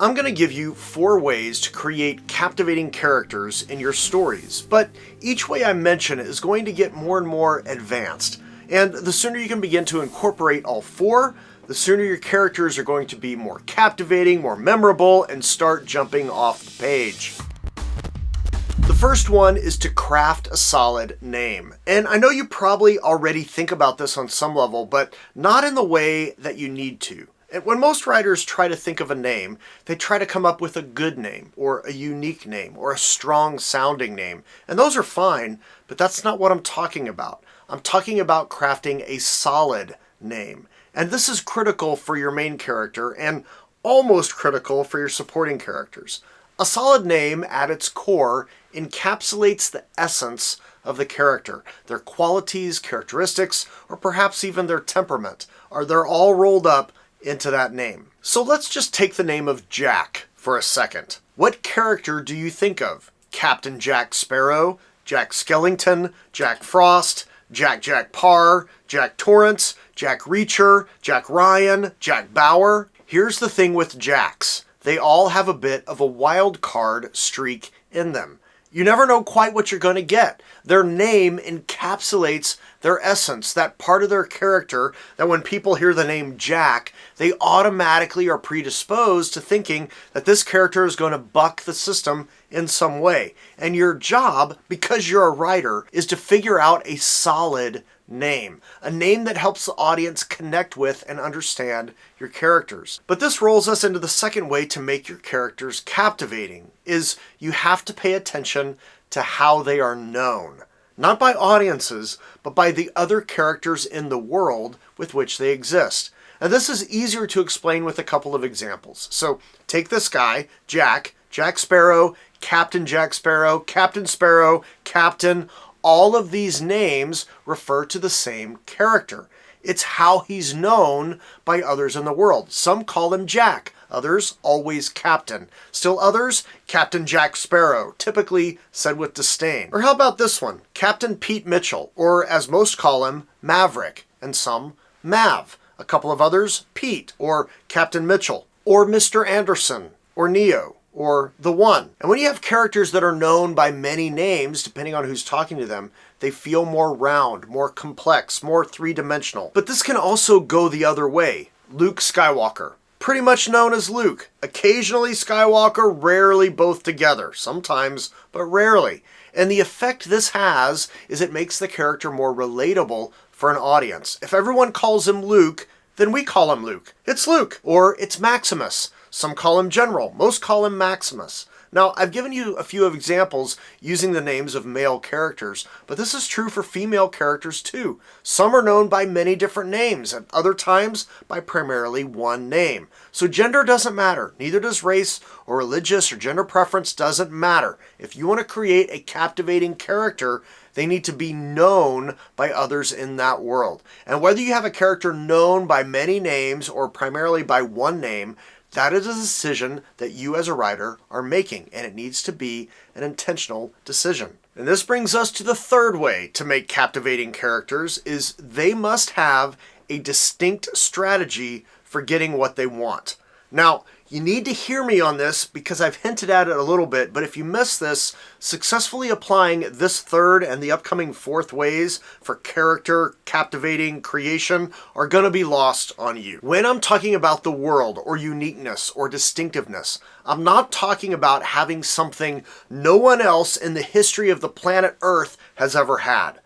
I'm going to give you 4 ways to create captivating characters in your stories, but each way I mention is going to get more and more advanced. And the sooner you can begin to incorporate all 4, the sooner your characters are going to be more captivating, more memorable, and start jumping off the page. The first one is to craft a solid name. And I know you probably already think about this on some level, but not in the way that you need to. And when most writers try to think of a name, they try to come up with a good name, or a unique name, or a strong sounding name. And those are fine, but that's not what I'm talking about. I'm talking about crafting a solid name. And this is critical for your main character, and almost critical for your supporting characters. A solid name, at its core, encapsulates the essence of the character, their qualities, characteristics, or perhaps even their temperament. They're all rolled up into that name. So let's just take the name of Jack for a second. What character do you think of? Captain Jack Sparrow, Jack Skellington, Jack Frost, Jack Parr, Jack Torrance, Jack Reacher, Jack Ryan, Jack Bauer? Here's the thing with Jacks. They all have a bit of a wild card streak in them. You never know quite what you're going to get. Their name encapsulates their essence, that part of their character that when people hear the name Jack, they automatically are predisposed to thinking that this character is going to buck the system in some way. And your job, because you're a writer, is to figure out a solid name. A name that helps the audience connect with and understand your characters. But this rolls us into the second way to make your characters captivating, is you have to pay attention to how they are known. Not by audiences, but by the other characters in the world with which they exist. And this is easier to explain with a couple of examples. So take this guy, Jack Sparrow, Captain Jack Sparrow, Captain Sparrow, Captain. All of these names refer to the same character. It's how he's known by others in the world. Some call him Jack, others always Captain. Still others, Captain Jack Sparrow, typically said with disdain. Or how about this one, Captain Pete Mitchell, or as most call him, Maverick, and some Mav. A couple of others, Pete, or Captain Mitchell, or Mr. Anderson, or Neo, or the One. And when you have characters that are known by many names, depending on who's talking to them, they feel more round, more complex, more three-dimensional. But this can also go the other way. Luke Skywalker, pretty much known as Luke. Occasionally Skywalker, rarely both together. Sometimes, but rarely. And the effect this has is it makes the character more relatable for an audience. If everyone calls him Luke, then we call him Luke. It's Luke, or it's Maximus. Some call him General. Most call him Maximus. Now, I've given you a few examples using the names of male characters, but this is true for female characters too. Some are known by many different names, and other times by primarily one name. So gender doesn't matter. Neither does race or religious or gender preference doesn't matter. If you want to create a captivating character, they need to be known by others in that world. And whether you have a character known by many names or primarily by one name, that is a decision that you as a writer are making, and it needs to be an intentional decision. And this brings us to the third way to make captivating characters, is they must have a distinct strategy for getting what they want. Now, you need to hear me on this because I've hinted at it a little bit, but if you miss this, successfully applying this third and the upcoming fourth ways for character captivating creation are going to be lost on you. When I'm talking about the world or uniqueness or distinctiveness, I'm not talking about having something no one else in the history of the planet Earth has ever had.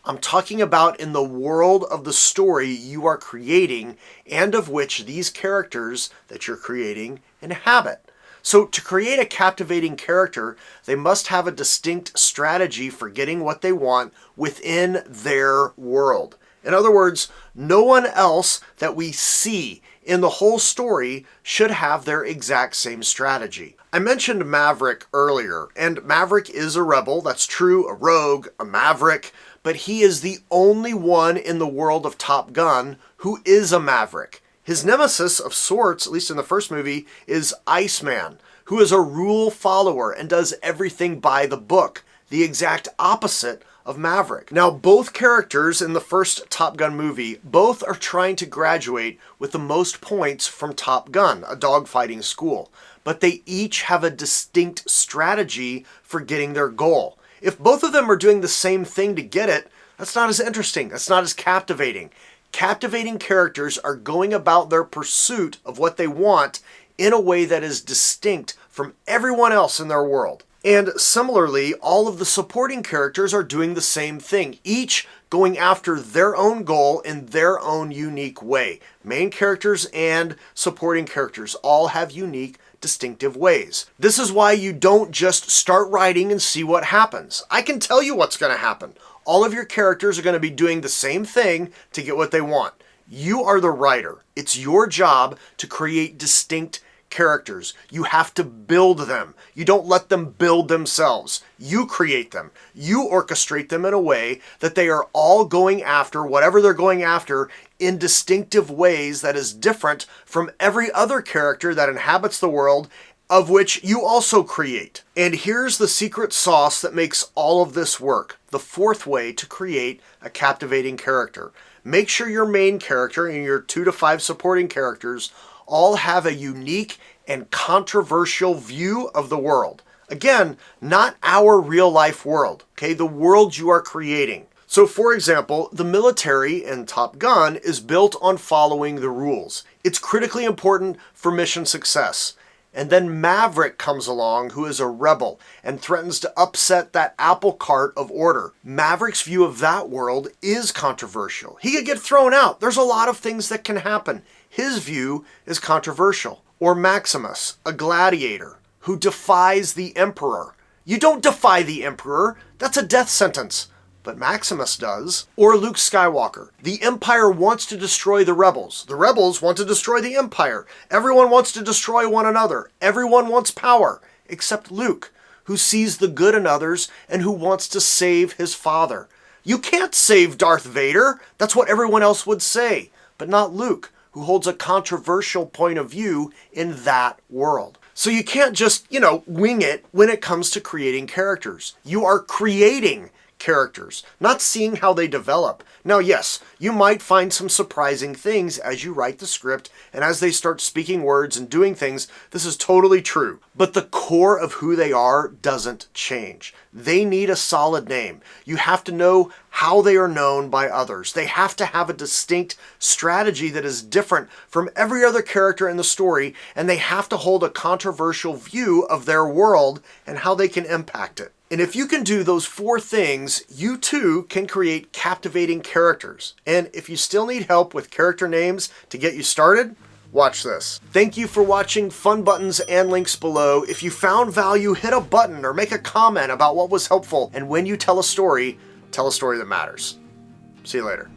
I'm talking about in the world of the story you are creating and of which these characters that you're creating inhabit. So to create a captivating character, they must have a distinct strategy for getting what they want within their world. In other words, no one else that we see in the whole story should have their exact same strategy. I mentioned Maverick earlier, and Maverick is a rebel, that's true, a rogue, a maverick, but he is the only one in the world of Top Gun who is a maverick. His nemesis of sorts, at least in the first movie, is Iceman, who is a rule follower and does everything by the book, the exact opposite of Maverick. Now, both characters in the first Top Gun movie, both are trying to graduate with the most points from Top Gun, a dogfighting school. but they each have a distinct strategy for getting their goal. If both of them are doing the same thing to get it, that's not as interesting. That's not as captivating. Captivating characters are going about their pursuit of what they want in a way that is distinct from everyone else in their world. And similarly, all of the supporting characters are doing the same thing, each going after their own goal in their own unique way. Main characters and supporting characters all have unique, distinctive ways. This is why you don't just start writing and see what happens. I can tell you what's going to happen. All of your characters are going to be doing the same thing to get what they want. You are the writer. It's your job to create distinct characters. You have to build them. You don't let them build themselves. You create them. You orchestrate them in a way that they are all going after whatever they're going after in distinctive ways that is different from every other character that inhabits the world of which you also create. And here's the secret sauce that makes all of this work. The fourth way to create a captivating character. Make sure your main character and your 2 to 5 supporting characters all have a unique and controversial view of the world. Again, not our real life world, okay? The world you are creating. So for example, the military in Top Gun is built on following the rules. It's critically important for mission success. And then Maverick comes along, who is a rebel and threatens to upset that apple cart of order. Maverick's view of that world is controversial. He could get thrown out. There's a lot of things that can happen. His view is controversial. Or Maximus, a gladiator who defies the Emperor. You don't defy the Emperor. That's a death sentence. But Maximus does. Or Luke Skywalker. The Empire wants to destroy the rebels. The rebels want to destroy the Empire. Everyone wants to destroy one another. Everyone wants power, except Luke, who sees the good in others and who wants to save his father. You can't save Darth Vader. That's what everyone else would say, but not Luke, who holds a controversial point of view in that world. So you can't just, wing it when it comes to creating characters. You are creating characters, not seeing how they develop. Now, yes, you might find some surprising things as you write the script and as they start speaking words and doing things. This is totally true. But the core of who they are doesn't change. They need a solid name. You have to know how they are known by others. They have to have a distinct strategy that is different from every other character in the story, and they have to hold a controversial view of their world and how they can impact it. And if you can do those 4 things, you too can create captivating characters. And if you still need help with character names to get you started, watch this. Thank you for watching. Fun buttons and links below. If you found value, hit a button or make a comment about what was helpful. And when you tell a story that matters. See you later.